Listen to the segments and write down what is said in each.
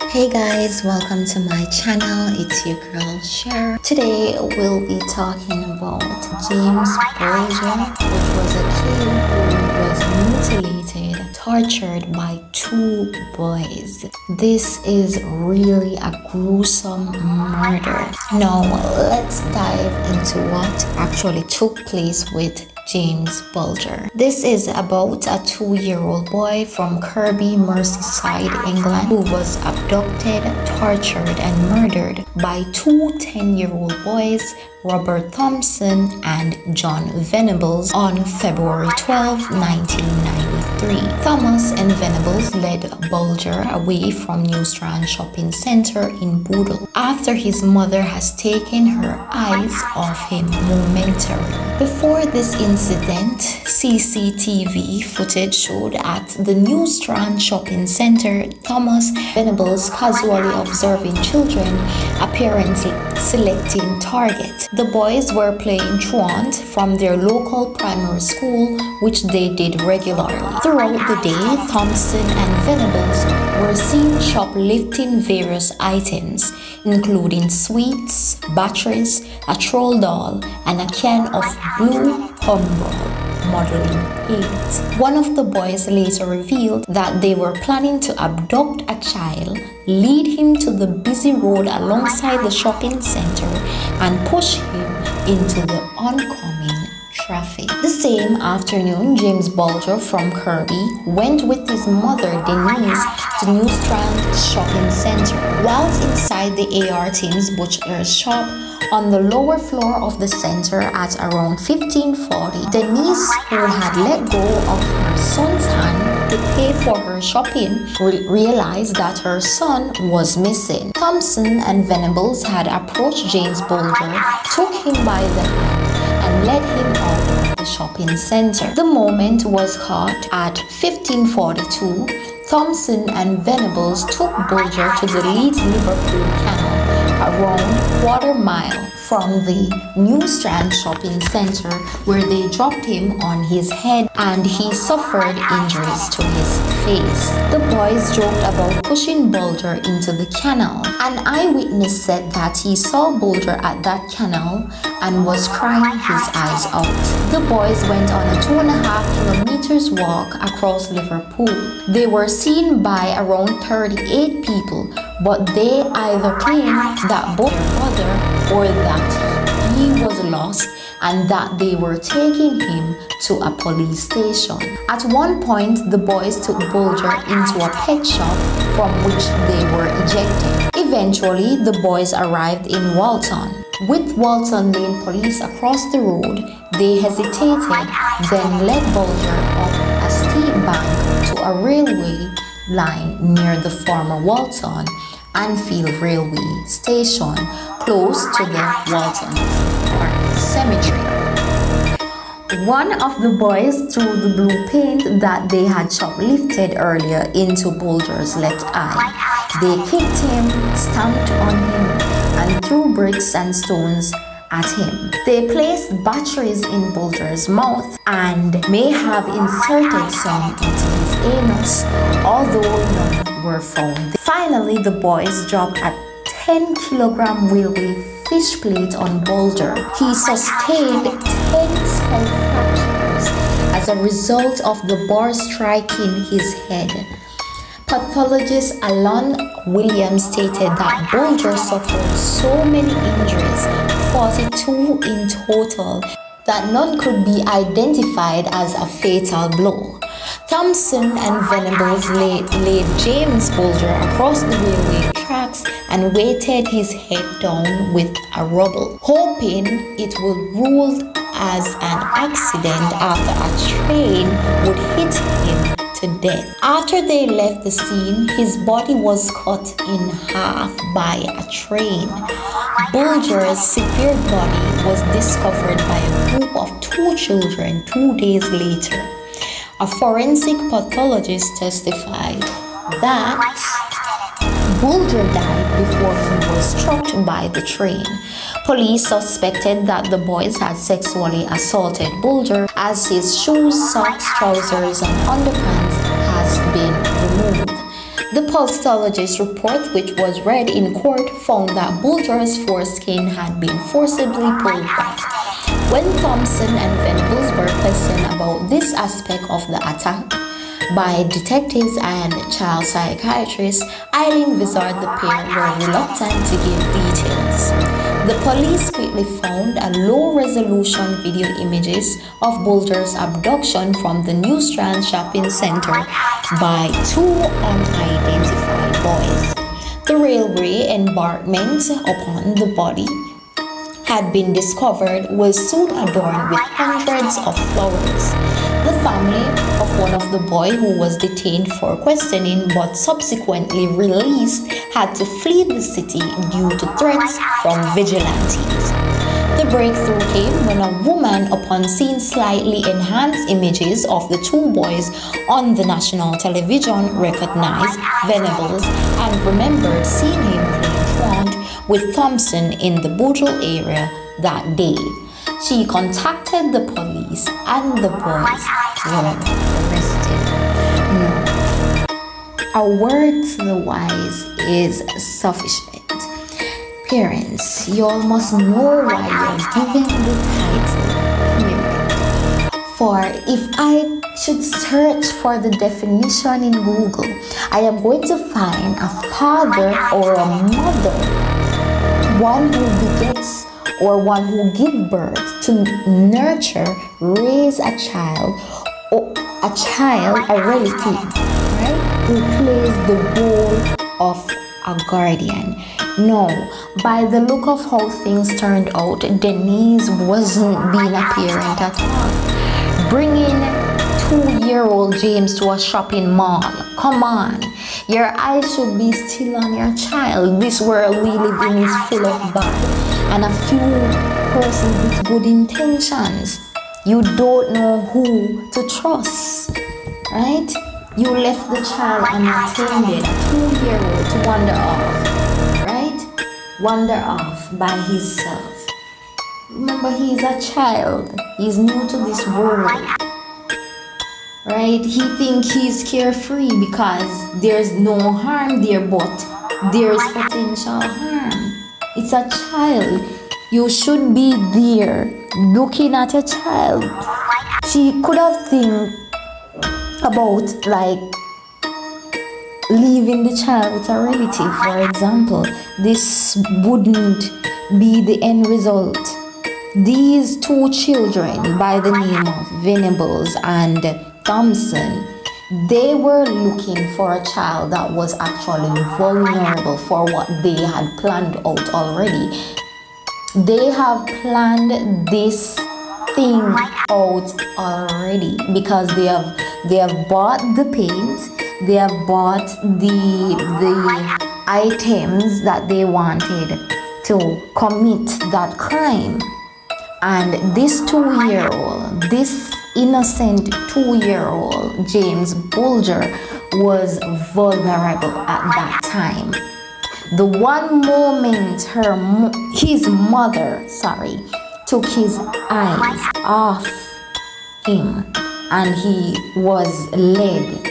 Hey guys, welcome to my channel. It's your girl Cher. Today we'll be talking about James Bulger, which was a kid who was mutilated, tortured by two boys. This is really a gruesome murder. Now let's dive into what actually took place with James Bulger. This is about a 2-year-old boy from Kirby, Merseyside, England, who was abducted, tortured, and murdered by two 10-year-old boys, Robert Thompson and John Venables, on February 12, 1993. Thomas and Venables led Bulger away from New Strand Shopping Centre in Boodle after his mother has taken her eyes off him momentarily. Before this incident, CCTV footage showed at the New Strand Shopping Centre Thomas Venables casually observing children, apparently selecting target. The boys were playing truant from their local primary school, which they did regularly. Throughout the day, Thompson and Venables were seen shoplifting various items, including sweets, batteries, a troll doll, and a can of blue Umbro modeling paint. One of the boys later revealed that they were planning to abduct a child, lead him to the busy road alongside the shopping center, and push him into the oncoming traffic. The same afternoon, James Bulger from Kirby went with his mother Denise to New Strand Shopping Center. Whilst inside the AR Team's butcher's shop on the lower floor of the center at around 15:40, Denise, who had let go of her son's hand to pay for her shopping, realized that her son was missing. Thompson and Venables had approached James Bulger, took him by the hand, and led him out of the shopping center. The moment was caught at 15:42. Thompson and Venables took Bulger to the Leeds Liverpool Canal, around quarter mile from the New Strand Shopping Center, where they dropped him on his head and he suffered injuries to his face. The boys joked about pushing Bulger into the canal. An eyewitness said that he saw Bulger at that canal and was crying his eyes out. The boys went on a 2.5 kilometers walk across Liverpool. They were seen by around 38 people, but they either claimed that both their brother or that he was lost and that they were taking him to a police station. At one point, the boys took Bulger into a pet shop from which they were ejected. Eventually, the boys arrived in Walton. With Walton Lane police across the road, they hesitated, then led Bulger up a steep bank to a railway line near the former Walton Anfield Railway Station, close to the Walton Park Cemetery. One of the boys threw the blue paint that they had shoplifted earlier into Bulger's left eye. They kicked him, stamped on him, and threw bricks and stones at him. They placed batteries in Bulger's mouth and may have inserted some into his anus, although none were found. Finally, the boys dropped a 10-kilogram railway fish plate on Bulger. He sustained 10 skull fractures as a result of the bar striking his head. Pathologist Alan Williams stated that Bulger suffered so many injuries, 42 in total, that none could be identified as a fatal blow. Thompson and Venables laid James Bulger across the railway tracks and weighted his head down with a rubble, hoping it would rule as an accident after a train would hit him to death. After they left the scene, his body was cut in half by a train. Bulger's severed body was discovered by a group of 2 children 2 days later. A forensic pathologist testified that Bulger died before he was struck by the train. Police suspected that the boys had sexually assaulted Bulger, as his shoes, socks, trousers, and underpants has been removed. The pathologist's report, which was read in court, found that Bulger's foreskin had been forcibly pulled back. When Thompson and Venables were questioned about this aspect of the attack by detectives and child psychiatrists, Eileen Vizard, the pair were reluctant to give details. The police quickly found a low-resolution video images of Bulger's abduction from the New Strand shopping center by two unidentified boys. The railway embankment upon the body had been discovered was soon adorned with hundreds of flowers. The family of one of the boys who was detained for questioning but subsequently released had to flee the city due to threats from vigilantes. The breakthrough came when a woman, upon seeing slightly enhanced images of the two boys on the national television, recognized Venables and remembered seeing him playing truant with Thompson in the Bulger area that day. She contacted the police and the boys were arrested. No. A word to the wise is sufficient. Parents, you all must know why you're given the title parent. For if I should search for the definition in Google, I am going to find a father or a mother, one who begets or one who gives birth to nurture, raise a child, or a relative, right, who plays the role of a guardian. No, by the look of how things turned out, Denise wasn't being a parent at all. Bringing 2-year-old James to a shopping mall. Come on, your eyes should be still on your child. This world we live in is full of bad and a few persons with good intentions. You don't know who to trust, right? You left the child unattended, a 2-year-old, to wander off, right? Wander off by himself. Remember, he's a child. He's new to this world, right? He thinks he's carefree because there's no harm there, but there's potential harm. It's a child. You should be there looking at your child. She could have think about like leaving the child with a relative, for example. This wouldn't be the end result. These two children by the name of Venables and Thompson, they were looking for a child that was actually vulnerable for what they had planned out already. They have planned this thing out already because they have bought the paint, they have bought the items that they wanted to commit that crime. And this 2-year-old, this innocent 2-year-old James Bulger was vulnerable at that time. The one moment his mother took his eyes off him and he was led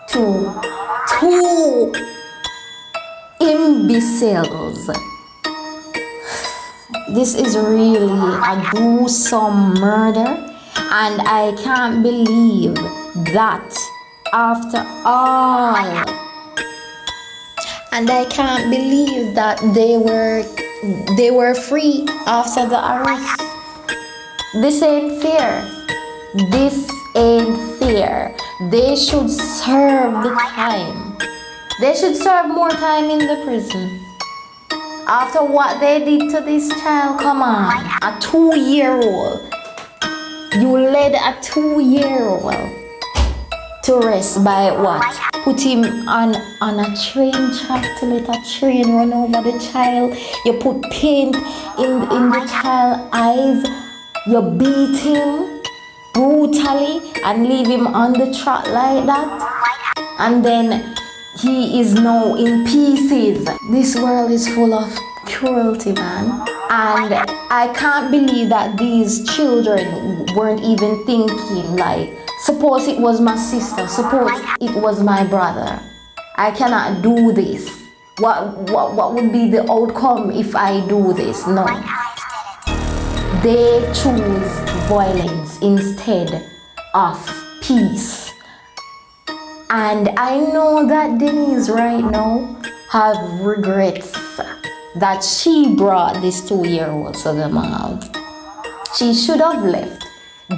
to two imbeciles. This is really a gruesome murder, and I can't believe that after all, and I can't believe that they were free after the arrest. This ain't fair. This ain't fair. They should serve the time. They should serve more time in the prison. After what they did to this child, come on, a 2-year-old. You led a 2-year-old to rest by what? Put him on a train track to let a train run over the child. You put paint in the child's eyes. You beat him brutally and leave him on the track like that. And then he is now in pieces. This world is full of cruelty, man. And I can't believe that these children weren't even thinking like, suppose it was my sister, suppose it was my brother. I cannot do this. What would be the outcome if I do this? No. They choose violence instead of peace. And I know that Denise right now have regrets that she brought this 2-year-old to the mall. She should have left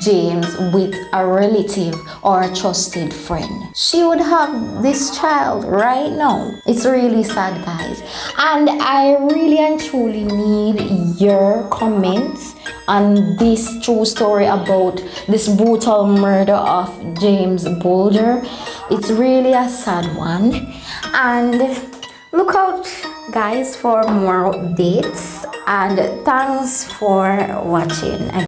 James with a relative or a trusted friend. She would have this child right now. It's really sad, guys. And I really and truly need your comments on this true story about this brutal murder of James Bulger. It's really a sad one. And look out, guys, for more updates. And thanks for watching.